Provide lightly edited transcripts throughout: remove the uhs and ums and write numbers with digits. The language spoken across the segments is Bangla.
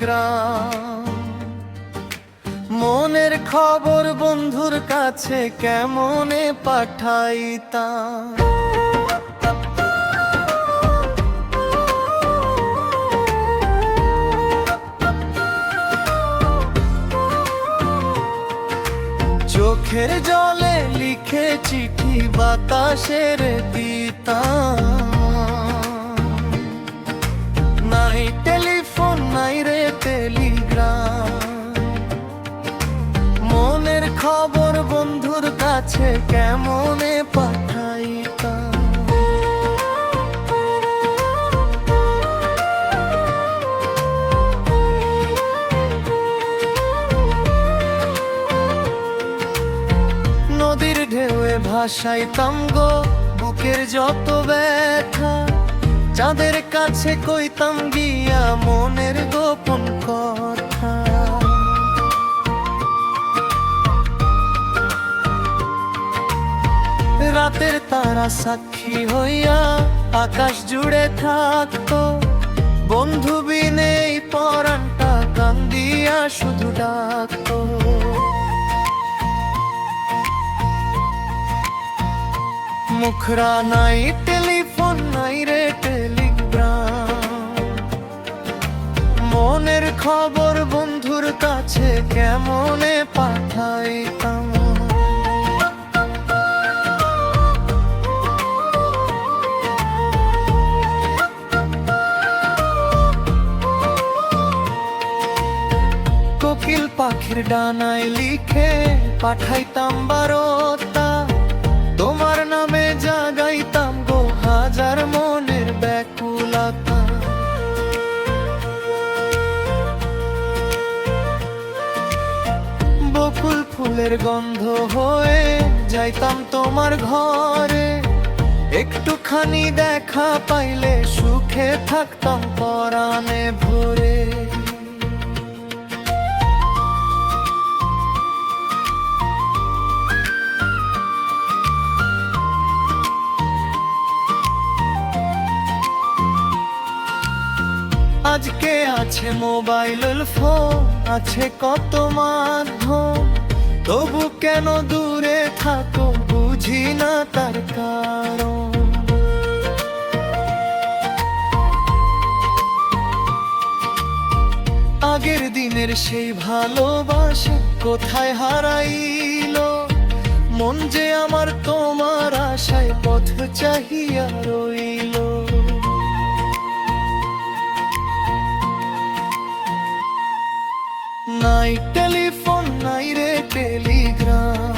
টেলিগ্রাম। মনের খবর বন্ধুর কাছে কেমনে পাঠাইতাম। চোখের জলে লিখে চিঠি বাতাসের দিতাম। নাই টেলিফোন নাই রে টেলিগ্রাম। মনের খবর বন্ধুর কাছে কেমনে পাঠাইতাম। নদীর ঢেউয়ে ভাসাইতাম গো বুকের যত ব্যথা। চাঁদের কাছে কইতাম গিয়া মনের গোপন কথা। রাতের তারা সাক্ষী হইয়া আকাশ জুড়ে থাকতো। বন্ধু বিনে এই পরাণটা কান্দিয়া শুধু ডাকতো। মুখরা নাই টেলিফোন নাই রে টেলিগ্রাম। মনের খবর বন্ধুর কাছে কেমনে পাঠাইতাম। কোকিল পাখির ডানায় লিখে পাঠাইতাম বারতা। তোমার নামে জাগাইতাম গো হাজার মনের ব্যাকুলতা। বকুল ফুলের গন্ধ হয়ে যাইতাম তোমার ঘরে। একটুখানি দেখা পাইলে সুখে থাকতাম পরাণে ভরে। আজকে আছে মোবাইল ফোন আছে কত মাধ্যম। তবু কেন দূরে থাকো বুঝি না তার কারণ। আগের দিনের সেই ভালোবাসা কোথায় হারাইলো। মন যে আমার তোমার আশায় পথ চাহিয়া রইল। নাই টেলিফোন নাই রে টেলিগ্রাম।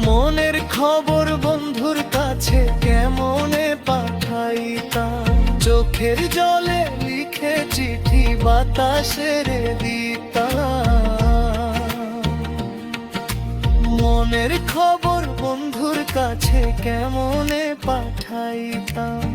মনের খবর বন্ধুর কাছে কেমনে পাঠাইতাম। চোখের জলে লিখে চিঠি বাতাসের দিতাম। মনের খবর বন্ধুর কাছে কেমনে পাঠাইতাম।